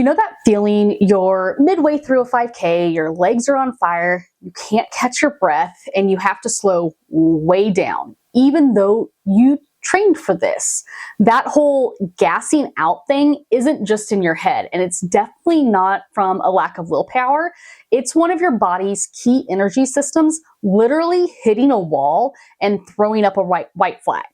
You know that feeling you're midway through a 5K, your legs are on fire, you can't catch your breath, and you have to slow way down, even though you trained for this. That whole gassing out thing isn't just in your head, and it's definitely not from a lack of willpower. It's one of your body's key energy systems literally hitting a wall and throwing up a white flag.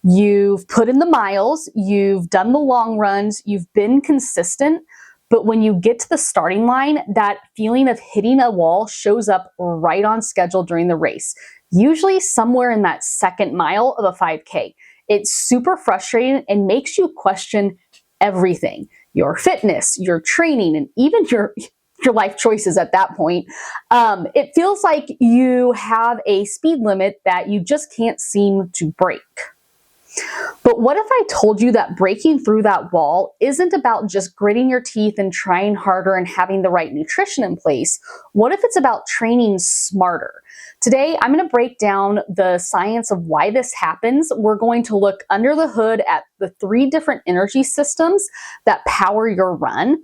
You've put in the miles, you've done the long runs, you've been consistent, but when you get to the starting line, that feeling of hitting a wall shows up right on schedule during the race, usually somewhere in that second mile of a 5K. It's super frustrating and makes you question everything, your fitness, your training, and even your life choices at that point. It feels like you have a speed limit that you just can't seem to break. But what if I told you that breaking through that wall isn't about just gritting your teeth and trying harder and having the right nutrition in place? What if it's about training smarter? Today, I'm going to break down the science of why this happens. We're going to look under the hood at the 3 different energy systems that power your run.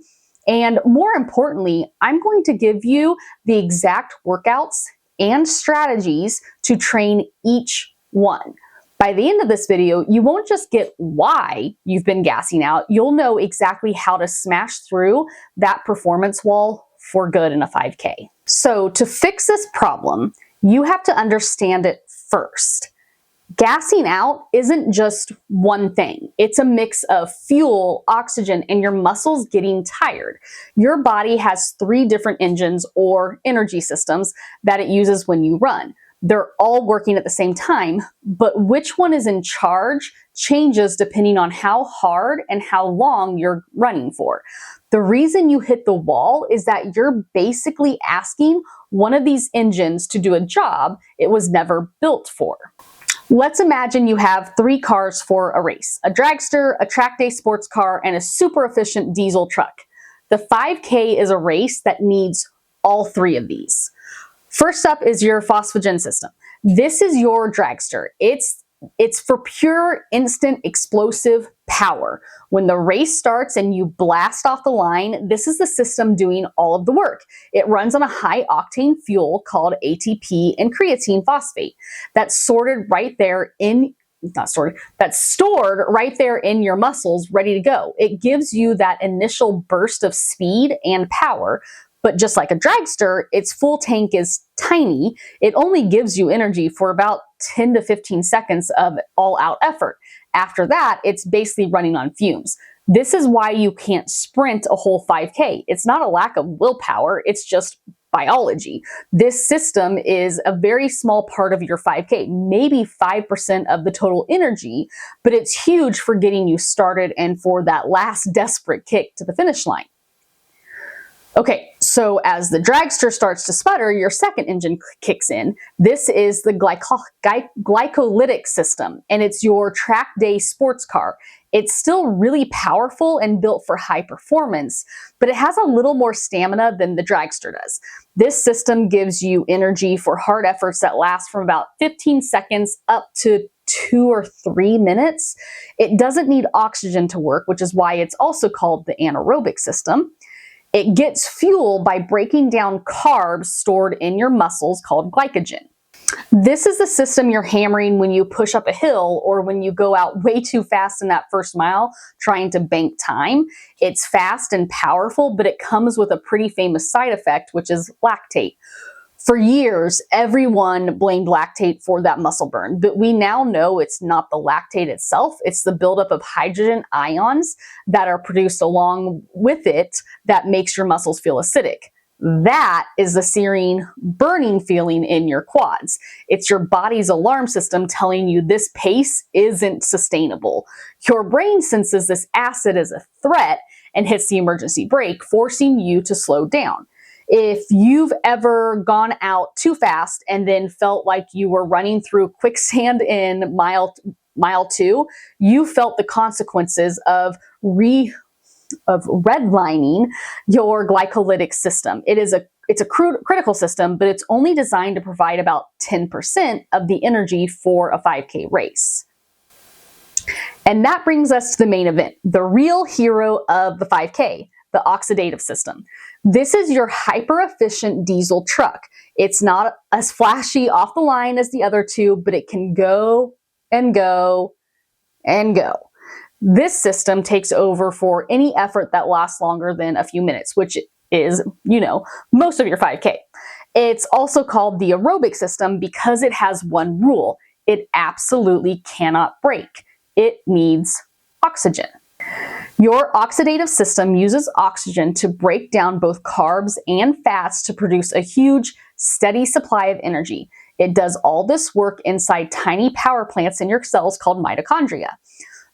And more importantly, I'm going to give you the exact workouts and strategies to train each one. By the end of this video, you won't just get why you've been gassing out, you'll know exactly how to smash through that performance wall for good in a 5K. So to fix this problem, you have to understand it first. Gassing out isn't just one thing. It's a mix of fuel, oxygen, and your muscles getting tired. Your body has 3 different engines or energy systems that it uses when you run. They're all working at the same time, but which one is in charge changes depending on how hard and how long you're running for. The reason you hit the wall is that you're basically asking one of these engines to do a job it was never built for. Let's imagine you have 3 cars for a race: a dragster, a track day sports car, and a super efficient diesel truck. The 5K is a race that needs all 3 of these. First up is your phosphagen system. This is your dragster. It's for pure, instant, explosive power. When the race starts and you blast off the line, this is the system doing all of the work. It runs on a high-octane fuel called ATP and creatine phosphate that's stored right there in your muscles, ready to go. It gives you that initial burst of speed and power. But just like a dragster, its full tank is tiny. It only gives you energy for about 10 to 15 seconds of all-out effort. After that, it's basically running on fumes. This is why you can't sprint a whole 5K. It's not a lack of willpower, it's just biology. This system is a very small part of your 5K, maybe 5% of the total energy, but it's huge for getting you started and for that last desperate kick to the finish line. Okay, so as the dragster starts to sputter, your second engine kicks in. This is the glycolytic system, and it's your track day sports car. It's still really powerful and built for high performance, but it has a little more stamina than the dragster does. This system gives you energy for hard efforts that last from about 15 seconds up to 2 or 3 minutes. It doesn't need oxygen to work, which is why it's also called the anaerobic system. It gets fuel by breaking down carbs stored in your muscles called glycogen. This is the system you're hammering when you push up a hill or when you go out way too fast in that first mile trying to bank time. It's fast and powerful, but it comes with a pretty famous side effect, which is lactate. For years, everyone blamed lactate for that muscle burn, but we now know it's not the lactate itself, it's the buildup of hydrogen ions that are produced along with it that makes your muscles feel acidic. That is the searing, burning feeling in your quads. It's your body's alarm system telling you this pace isn't sustainable. Your brain senses this acid as a threat and hits the emergency brake, forcing you to slow down. If you've ever gone out too fast and then felt like you were running through quicksand in mile 2, you felt the consequences of redlining your glycolytic system. It's a critical system, but it's only designed to provide about 10% of the energy for a 5K race. And that brings us to the main event, the real hero of the 5K, the oxidative system. This is your hyper-efficient diesel truck. It's not as flashy off the line as the other two, but it can go and go and go. This system takes over for any effort that lasts longer than a few minutes, which is, most of your 5K. It's also called the aerobic system because it has one rule. It absolutely cannot break. It needs oxygen. Your oxidative system uses oxygen to break down both carbs and fats to produce a huge, steady supply of energy. It does all this work inside tiny power plants in your cells called mitochondria.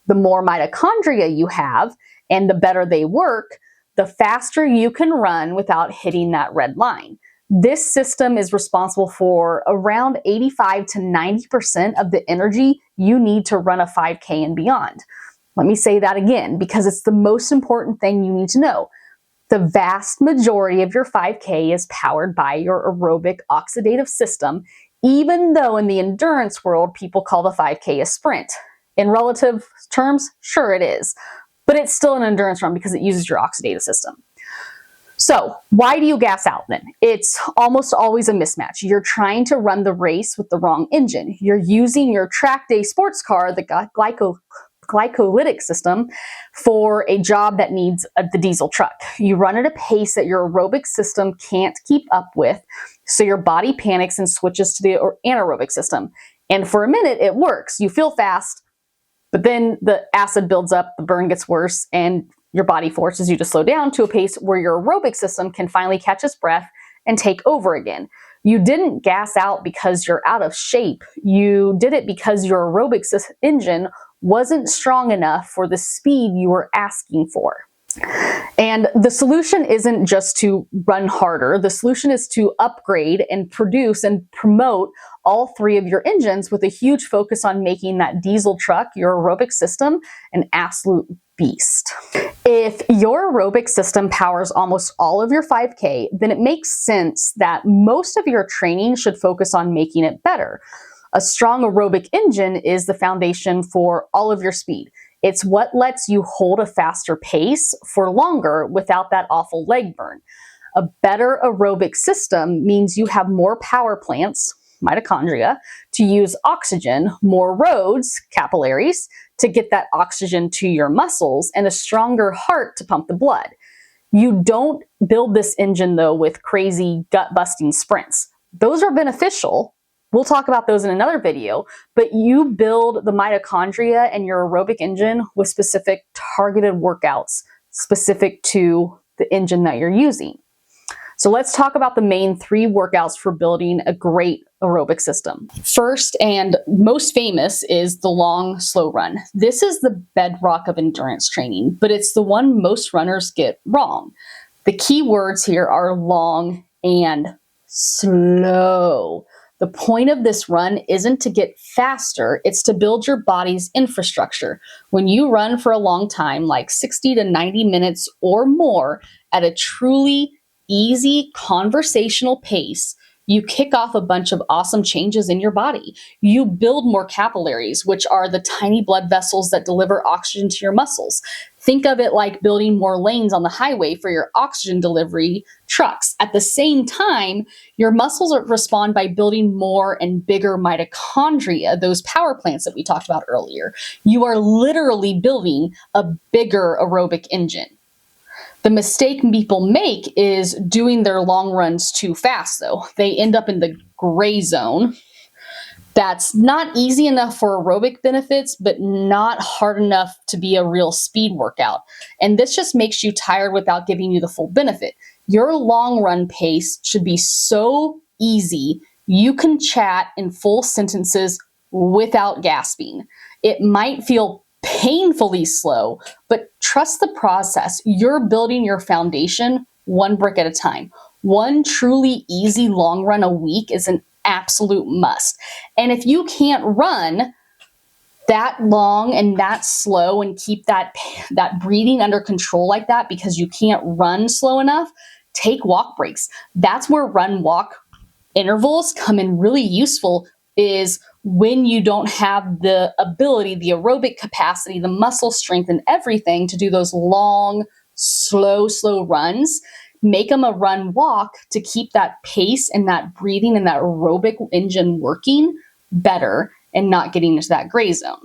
The more mitochondria you have, and the better they work, the faster you can run without hitting that red line. This system is responsible for around 85 to 90% of the energy you need to run a 5K and beyond. Let me say that again because it's the most important thing you need to know. The vast majority of your 5K is powered by your aerobic oxidative system, even though in the endurance world, people call the 5K a sprint. In relative terms, sure it is, but it's still an endurance run because it uses your oxidative system. So why do you gas out then? It's almost always a mismatch. You're trying to run the race with the wrong engine. You're using your track day sports car, the glycolytic system, for a job that needs the diesel truck. You run at a pace that your aerobic system can't keep up with, so your body panics and switches to the anaerobic system. And for a minute, it works. You feel fast, but then the acid builds up, the burn gets worse, and your body forces you to slow down to a pace where your aerobic system can finally catch its breath and take over again. You didn't gas out because you're out of shape. You did it because your aerobic engine wasn't strong enough for the speed you were asking for. And the solution isn't just to run harder. The solution is to upgrade and produce and promote all three of your engines with a huge focus on making that diesel truck, your aerobic system, an absolute beast. If your aerobic system powers almost all of your 5K, then it makes sense that most of your training should focus on making it better. A strong aerobic engine is the foundation for all of your speed. It's what lets you hold a faster pace for longer without that awful leg burn. A better aerobic system means you have more power plants, mitochondria, to use oxygen, more roads, capillaries, to get that oxygen to your muscles, and a stronger heart to pump the blood. You don't build this engine, though, with crazy gut-busting sprints. Those are beneficial. We'll talk about those in another video, but you build the mitochondria and your aerobic engine with specific targeted workouts specific to the engine that you're using. So let's talk about the main 3 workouts for building a great aerobic system. First and most famous is the long, slow run. This is the bedrock of endurance training, but it's the one most runners get wrong. The key words here are long and slow. The point of this run isn't to get faster, it's to build your body's infrastructure. When you run for a long time, like 60 to 90 minutes or more at a truly easy conversational pace, you kick off a bunch of awesome changes in your body. You build more capillaries, which are the tiny blood vessels that deliver oxygen to your muscles. Think of it like building more lanes on the highway for your oxygen delivery trucks. At the same time, your muscles respond by building more and bigger mitochondria, those power plants that we talked about earlier. You are literally building a bigger aerobic engine. The mistake people make is doing their long runs too fast, though. They end up in the gray zone. That's not easy enough for aerobic benefits, but not hard enough to be a real speed workout. And this just makes you tired without giving you the full benefit. Your long run pace should be so easy, you can chat in full sentences without gasping. It might feel painfully slow, but trust the process. You're building your foundation one brick at a time. One truly easy long run a week is an absolute must. And if you can't run that long and that slow and keep that breathing under control like that because you can't run slow enough, take walk breaks. That's where run walk intervals come in really useful, is when you don't have the ability, the aerobic capacity, the muscle strength and everything to do those long slow runs. Make them a run walk to keep that pace and that breathing and that aerobic engine working better and not getting into that gray zone.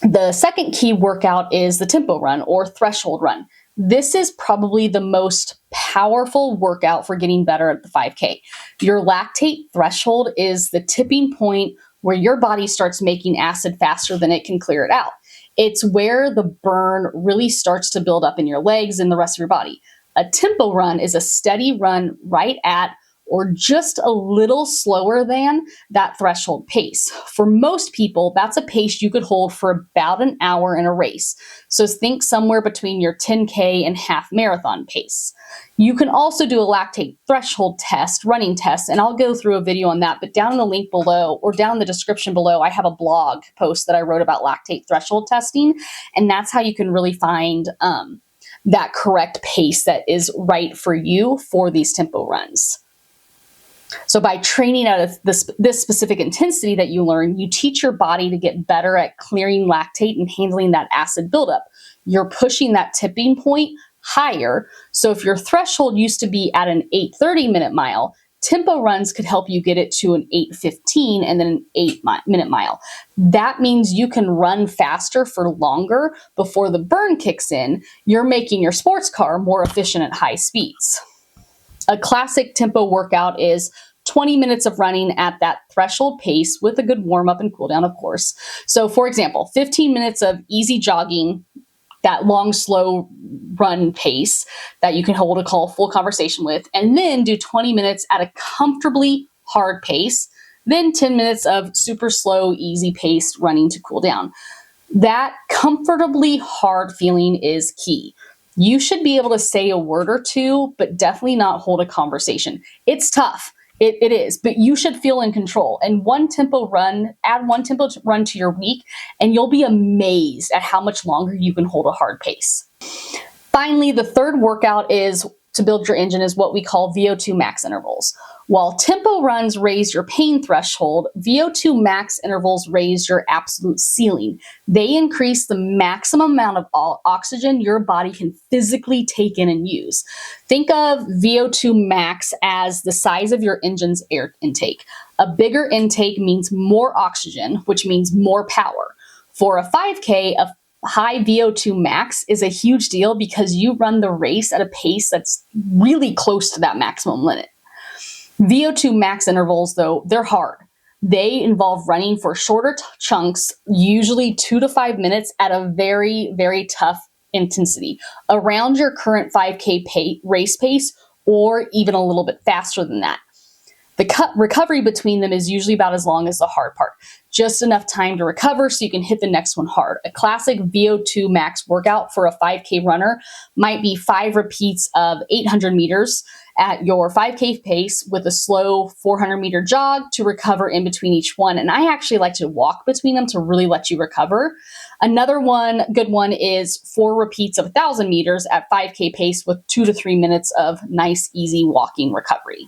The second key workout is the tempo run or threshold run. This is probably the most powerful workout for getting better at the 5K. Your lactate threshold is the tipping point where your body starts making acid faster than it can clear it out. It's where the burn really starts to build up in your legs and the rest of your body. A tempo run is a steady run right at or just a little slower than that threshold pace. For most people, that's a pace you could hold for about an hour in a race. So think somewhere between your 10K and half marathon pace. You can also do a lactate threshold test, running test, and I'll go through a video on that, but down in the link below or down in the description below, I have a blog post that I wrote about lactate threshold testing, and that's how you can really find that correct pace that is right for you for these tempo runs. So by training at this specific intensity that you learn, you teach your body to get better at clearing lactate and handling that acid buildup. You're pushing that tipping point higher. So if your threshold used to be at an 8:30 minute mile, tempo runs could help you get it to an 8:15 and then an 8-minute mile. That means you can run faster for longer before the burn kicks in. You're making your sports car more efficient at high speeds. A classic tempo workout is 20 minutes of running at that threshold pace with a good warm up and cool down, of course. So for example, 15 minutes of easy jogging, that long, slow run pace that you can hold a full conversation with, and then do 20 minutes at a comfortably hard pace, then 10 minutes of super slow, easy paced running to cool down. That comfortably hard feeling is key. You should be able to say a word or two, but definitely not hold a conversation. It's tough. It is, but you should feel in control. And add one tempo run to your week, and you'll be amazed at how much longer you can hold a hard pace. Finally, the third workout is to build your engine is what we call VO2 max intervals. While tempo runs raise your pain threshold, VO2 max intervals raise your absolute ceiling. They increase the maximum amount of oxygen your body can physically take in and use. Think of VO2 max as the size of your engine's air intake. A bigger intake means more oxygen, which means more power. For a 5K, a high VO2 max is a huge deal because you run the race at a pace that's really close to that maximum limit. VO2 max intervals, though, they're hard. They involve running for shorter chunks, usually 2 to 5 minutes at a very, very tough intensity, around your current 5K race pace or even a little bit faster than that. The recovery between them is usually about as long as the hard part. Just enough time to recover so you can hit the next one hard. A classic VO2 max workout for a 5K runner might be 5 repeats of 800 meters at your 5K pace with a slow 400-meter jog to recover in between each one. And I actually like to walk between them to really let you recover. Another good one is 4 repeats of 1,000 meters at 5K pace with 2 to 3 minutes of nice, easy walking recovery.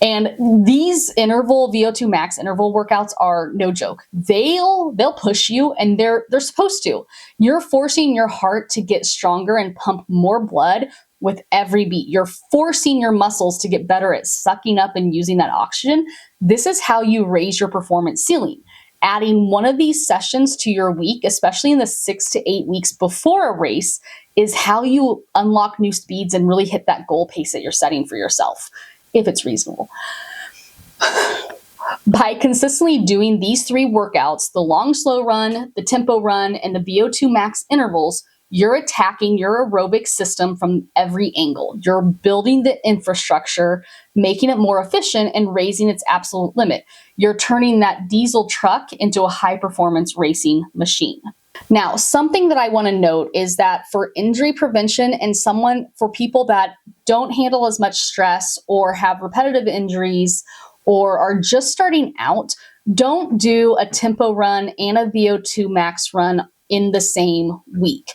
And these VO2 max interval workouts are no joke. They'll push you, and they're supposed to. You're forcing your heart to get stronger and pump more blood with every beat. You're forcing your muscles to get better at sucking up and using that oxygen. This is how you raise your performance ceiling. Adding one of these sessions to your week, especially in the 6 to 8 weeks before a race, is how you unlock new speeds and really hit that goal pace that you're setting for yourself, if it's reasonable. By consistently doing these 3 workouts, the long, slow run, the tempo run, and the VO2 max intervals, you're attacking your aerobic system from every angle. You're building the infrastructure, making it more efficient, and raising its absolute limit. You're turning that diesel truck into a high-performance racing machine. Now, something that I want to note is that for injury prevention and for people that don't handle as much stress or have repetitive injuries or are just starting out, don't do a tempo run and a VO2 max run in the same week.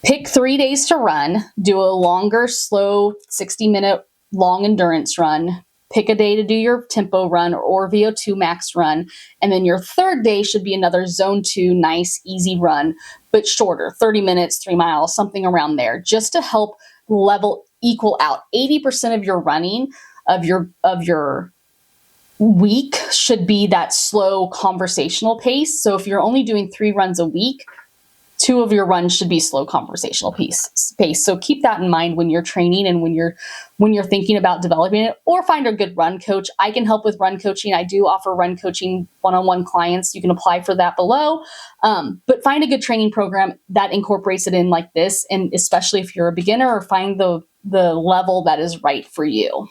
Pick 3 days to run, do a longer, slow 60-minute long endurance run, Pick a day to do your tempo run or VO2 max run. And then your third day should be another zone 2, nice, easy run, but shorter, 30 minutes, 3 miles, something around there, just to help equal out. 80% of your running of your week should be that slow conversational pace. So if you're only doing 3 runs a week, 2 of your runs should be slow conversational pace. So keep that in mind when you're training and when you're thinking about developing it, or find a good run coach. I can help with run coaching. I do offer run coaching one-on-one clients. You can apply for that below. But find a good training program that incorporates it in like this, and especially if you're a beginner, or find the level that is right for you.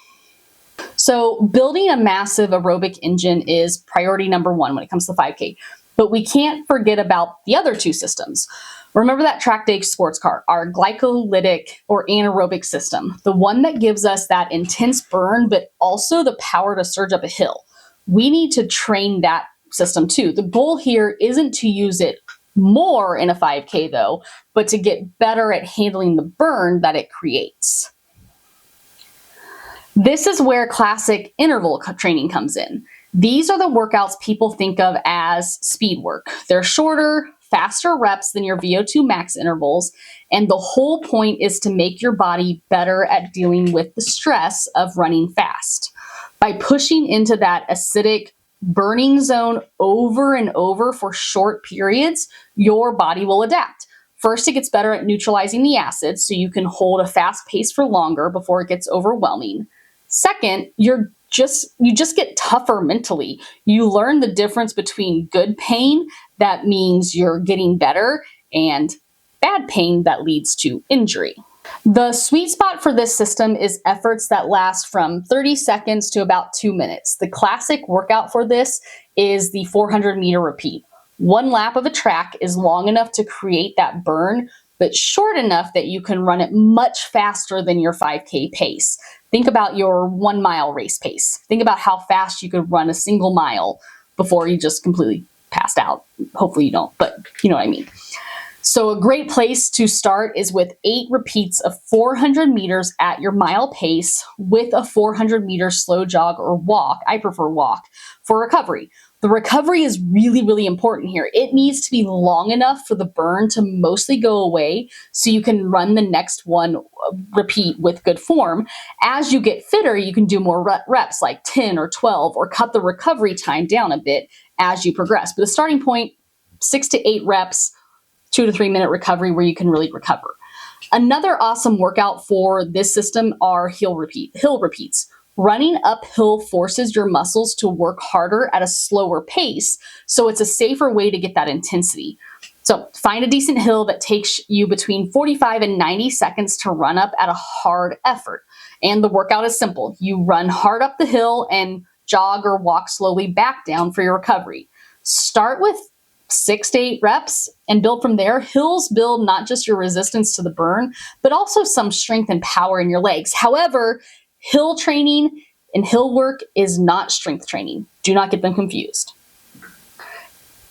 So building a massive aerobic engine is priority number 1 when it comes to 5K. But we can't forget about the other 2 systems. Remember that track day sports car, our glycolytic or anaerobic system, the one that gives us that intense burn, but also the power to surge up a hill. We need to train that system too. The goal here isn't to use it more in a 5K though, but to get better at handling the burn that it creates. This is where classic interval training comes in. These are the workouts people think of as speed work. They're shorter, faster reps than your VO2 max intervals, and the whole point is to make your body better at dealing with the stress of running fast. By pushing into that acidic burning zone over and over for short periods, your body will adapt. First, it gets better at neutralizing the acids, so you can hold a fast pace for longer before it gets overwhelming. Second, you just get tougher mentally. You learn the difference between good pain, that means you're getting better, and bad pain that leads to injury. The sweet spot for this system is efforts that last from 30 seconds to about 2 minutes. The classic workout for this is the 400-meter repeat. 1 lap of a track is long enough to create that burn, but short enough that you can run it much faster than your 5K pace. Think about your 1 mile race pace. Think about how fast you could run a single mile before you just completely passed out. Hopefully you don't, but you know what I mean. So a great place to start is with 8 repeats of 400 meters at your mile pace with a 400-meter slow jog or walk. I prefer walk for recovery. The recovery is really, really important here. It needs to be long enough for the burn to mostly go away so you can run the next one repeat with good form. As you get fitter, you can do more reps like 10 or 12 or cut the recovery time down a bit as you progress. But the starting point, 6 to 8 reps, 2 to 3 minute recovery where you can really recover. Another awesome workout for this system are hill repeats. Running uphill forces your muscles to work harder at a slower pace, so it's a safer way to get that intensity. So find a decent hill that takes you between 45 and 90 seconds to run up at a hard effort. And the workout is simple. You run hard up the hill and jog or walk slowly back down for your recovery. Start with 6 to 8 reps and build from there. Hills build not just your resistance to the burn, but also some strength and power in your legs. However, hill training and hill work is not strength training. Do not get them confused.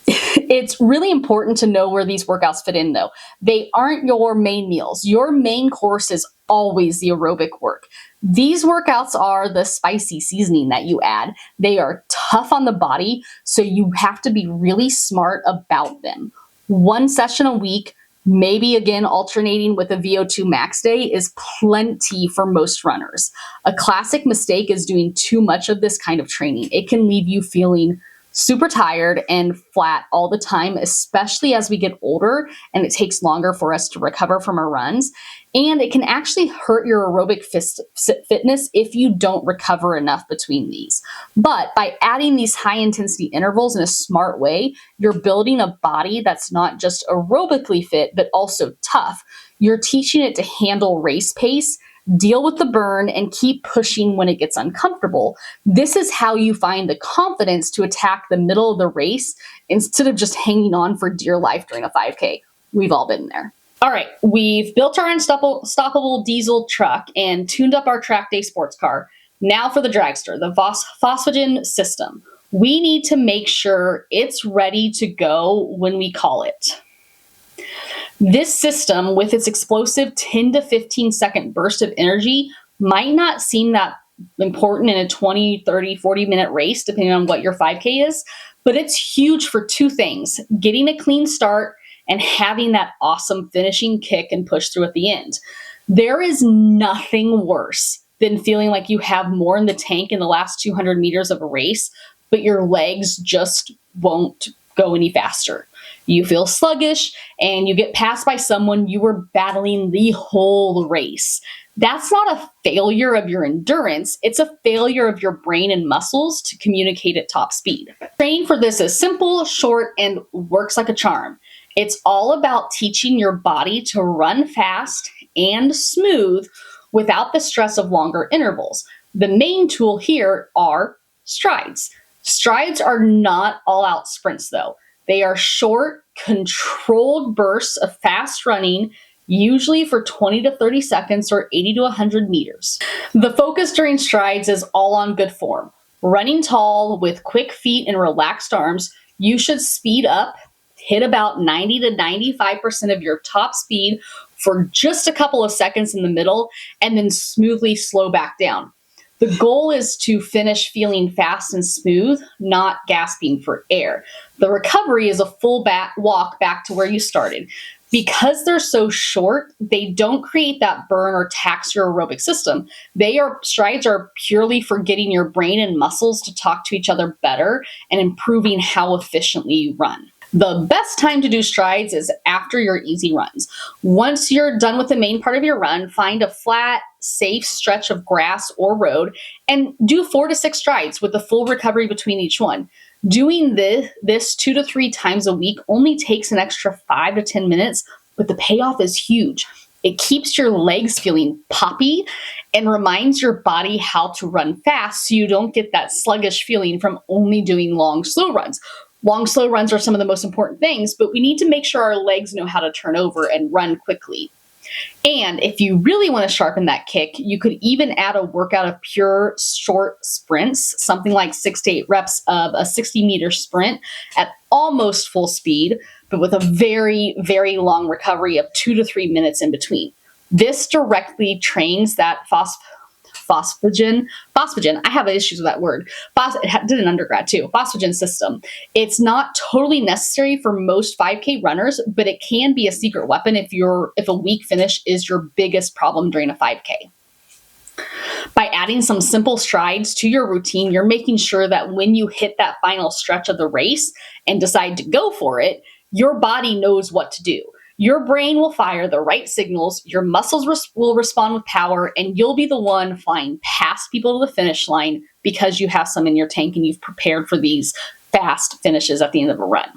It's really important to know where these workouts fit in though. They aren't your main meals. Your main course is always the aerobic work. These workouts are the spicy seasoning that you add. They are tough on the body, so you have to be really smart about them. 1 session a week, maybe again alternating with a VO2 max day, is plenty for most runners. A classic mistake is doing too much of this kind of training. It can leave you feeling super tired and flat all the time, especially as we get older and it takes longer for us to recover from our runs. And it can actually hurt your aerobic fitness if you don't recover enough between these. But by adding these high intensity intervals in a smart way, you're building a body that's not just aerobically fit, but also tough. You're teaching it to handle race pace, deal with the burn, and keep pushing when it gets uncomfortable. This is how you find the confidence to attack the middle of the race instead of just hanging on for dear life during a 5K. We've all been there. All right, we've built our unstoppable diesel truck and tuned up our track day sports car. Now for the dragster, the phosphagen system. We need to make sure it's ready to go when we call it. This system, with its explosive 10 to 15 second burst of energy, might not seem that important in a 20, 30, 40-minute race, depending on what your 5K is. But it's huge for two things: getting a clean start and having that awesome finishing kick and push through at the end. There is nothing worse than feeling like you have more in the tank in the last 200 meters of a race, but your legs just won't go any faster. You feel sluggish and you get passed by someone you were battling the whole race. That's not a failure of your endurance, it's a failure of your brain and muscles to communicate at top speed. Training for this is simple, short, and works like a charm. It's all about teaching your body to run fast and smooth without the stress of longer intervals. The main tool here are strides. Strides are not all-out sprints though. They are short, controlled bursts of fast running, usually for 20 to 30 seconds or 80 to 100 meters. The focus during strides is all on good form. Running tall with quick feet and relaxed arms, you should speed up, hit about 90 to 95% of your top speed for just a couple of seconds in the middle, and then smoothly slow back down. The goal is to finish feeling fast and smooth, not gasping for air. The recovery is a full walk back to where you started. Because they're so short, they don't create that burn or tax your aerobic system. Strides are purely for getting your brain and muscles to talk to each other better and improving how efficiently you run. The best time to do strides is after your easy runs. Once you're done with the main part of your run, find a flat, safe stretch of grass or road and do 4 to 6 strides with a full recovery between each one. Doing this 2 to 3 times a week only takes an extra 5 to 10 minutes, but the payoff is huge. It keeps your legs feeling poppy and reminds your body how to run fast so you don't get that sluggish feeling from only doing long, slow runs. Long, slow runs are some of the most important things, but we need to make sure our legs know how to turn over and run quickly. And if you really want to sharpen that kick, you could even add a workout of pure short sprints, something like 6 to 8 reps of a 60-meter sprint at almost full speed, but with a very, very long recovery of 2 to 3 minutes in between. This directly trains that phosphagen. I have issues with that word. Did an undergrad too. Phosphagen system. It's not totally necessary for most 5K runners, but it can be a secret weapon if a weak finish is your biggest problem during a 5K. By adding some simple strides to your routine, you're making sure that when you hit that final stretch of the race and decide to go for it, your body knows what to do. Your brain will fire the right signals, your muscles will respond with power, and you'll be the one flying past people to the finish line because you have some in your tank and you've prepared for these fast finishes at the end of a run.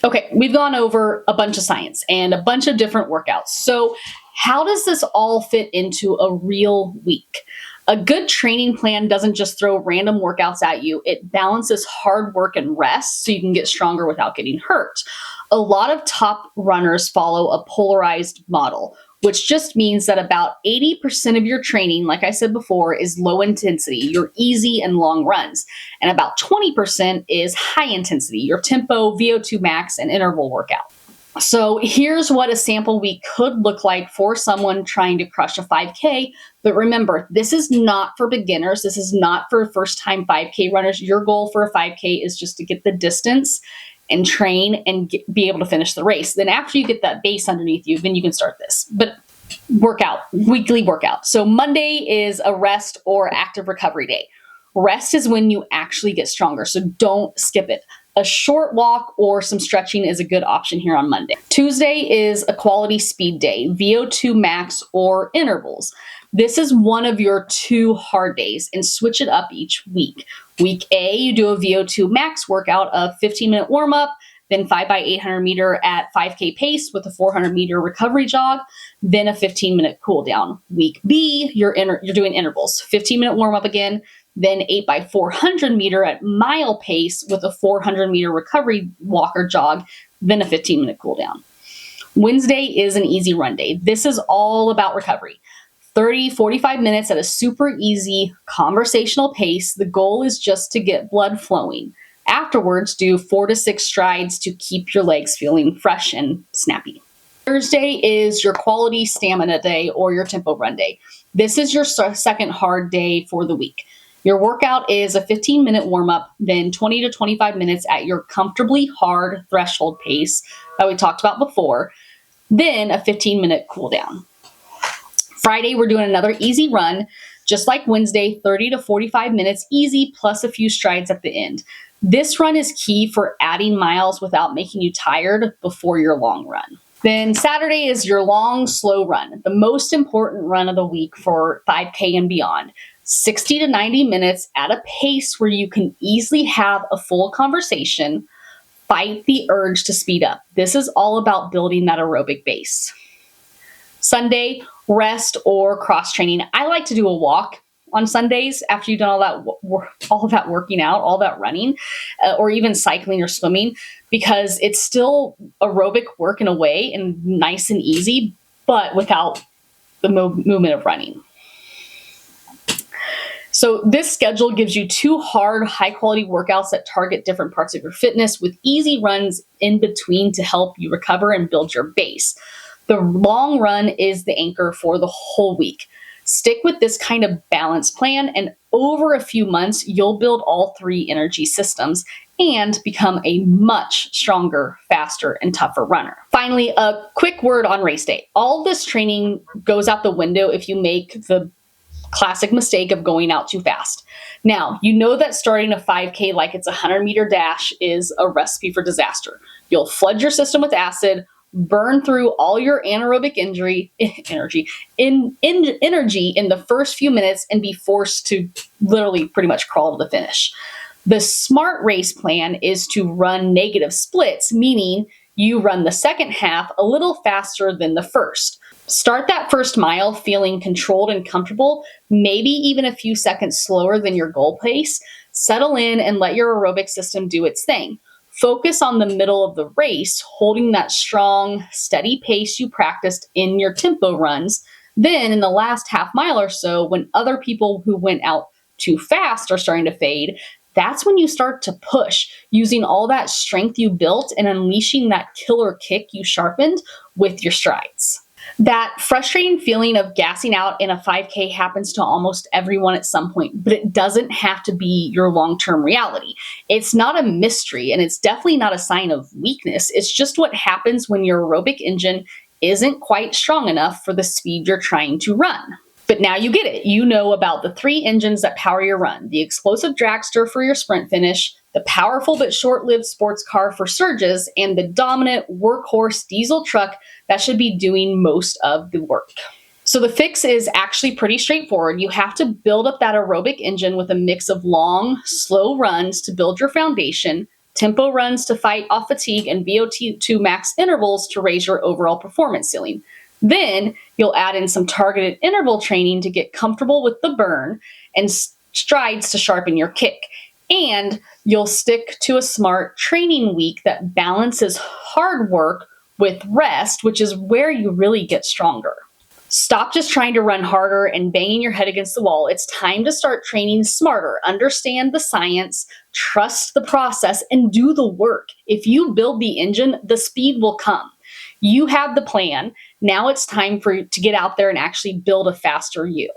Okay, we've gone over a bunch of science and a bunch of different workouts. So how does this all fit into a real week? A good training plan doesn't just throw random workouts at you. It balances hard work and rest so you can get stronger without getting hurt. A lot of top runners follow a polarized model, which just means that about 80% of your training, like I said before, is low intensity, your easy and long runs. And about 20% is high intensity, your tempo, VO2 max, and interval workout. So here's what a sample week could look like for someone trying to crush a 5K. But remember, this is not for beginners. This is not for first-time 5K runners. Your goal for a 5K is just to get the distance and train and be able to finish the race. Then after you get that base underneath you, then you can start this. But weekly workout. So Monday is a rest or active recovery day. Rest is when you actually get stronger, so don't skip it. A short walk or some stretching is a good option here on Monday. Tuesday is a quality speed day, VO2 max or intervals. This is one of your 2 hard days, and switch it up each week. Week A, you do a VO2 max workout of 15-minute warm-up, then 5 by 800 meter at 5K pace with a 400 meter recovery jog, then a 15-minute cool down. Week B, you're doing intervals, 15-minute warm-up again, then 8 by 400 meter at mile pace with a 400 meter recovery walk or jog, then a 15-minute cool down. Wednesday is an easy run day. This is all about recovery. 30, 45 minutes at a super easy conversational pace. The goal is just to get blood flowing. Afterwards, do 4 to 6 strides to keep your legs feeling fresh and snappy. Thursday is your quality stamina day or your tempo run day. This is your second hard day for the week. Your workout is a 15-minute warm-up, then 20 to 25 minutes at your comfortably hard threshold pace that we talked about before, then a 15-minute cool down. Friday, we're doing another easy run, just like Wednesday, 30 to 45 minutes easy plus a few strides at the end. This run is key for adding miles without making you tired before your long run. Then Saturday is your long, slow run, the most important run of the week for 5K and beyond. 60 to 90 minutes at a pace where you can easily have a full conversation, fight the urge to speed up. This is all about building that aerobic base. Sunday, rest or cross training. I like to do a walk on Sundays after you've done all that working out, all that running, or even cycling or swimming, because it's still aerobic work in a way and nice and easy, but without the movement of running. So this schedule gives you 2 hard, high-quality workouts that target different parts of your fitness with easy runs in between to help you recover and build your base. The long run is the anchor for the whole week. Stick with this kind of balanced plan, and over a few months, you'll build all 3 energy systems and become a much stronger, faster, and tougher runner. Finally, a quick word on race day. All this training goes out the window if you make the classic mistake of going out too fast. Now, you know that starting a 5K like it's a 100-meter dash is a recipe for disaster. You'll flood your system with acid, burn through all your anaerobic energy in the first few minutes, and be forced to literally pretty much crawl to the finish. The smart race plan is to run negative splits, meaning you run the second half a little faster than the first. Start that first mile feeling controlled and comfortable, maybe even a few seconds slower than your goal pace. Settle in and let your aerobic system do its thing. Focus on the middle of the race, holding that strong, steady pace you practiced in your tempo runs. Then in the last half mile or so, when other people who went out too fast are starting to fade, that's when you start to push, using all that strength you built and unleashing that killer kick you sharpened with your strides. That frustrating feeling of gassing out in a 5K happens to almost everyone at some point, but it doesn't have to be your long-term reality. It's not a mystery, and it's definitely not a sign of weakness. It's just what happens when your aerobic engine isn't quite strong enough for the speed you're trying to run. But now you get it. You know about the 3 engines that power your run: the explosive dragster for your sprint finish, the powerful but short-lived sports car for surges, and the dominant workhorse diesel truck that should be doing most of the work. So the fix is actually pretty straightforward. You have to build up that aerobic engine with a mix of long, slow runs to build your foundation, tempo runs to fight off fatigue, and VO2 max intervals to raise your overall performance ceiling. Then you'll add in some targeted interval training to get comfortable with the burn, and strides to sharpen your kick. And you'll stick to a smart training week that balances hard work with rest, which is where you really get stronger. Stop just trying to run harder and banging your head against the wall. It's time to start training smarter. Understand the science, trust the process, and do the work. If you build the engine, the speed will come. You have the plan. Now it's time for you to get out there and actually build a faster you.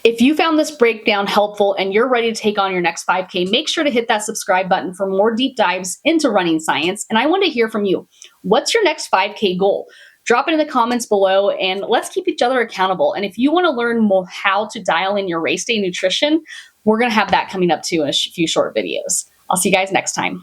If you found this breakdown helpful and you're ready to take on your next 5K, make sure to hit that subscribe button for more deep dives into running science. And I want to hear from you. What's your next 5K goal? Drop it in the comments below, and let's keep each other accountable. And if you want to learn more how to dial in your race day nutrition, we're going to have that coming up too in a few short videos. I'll see you guys next time.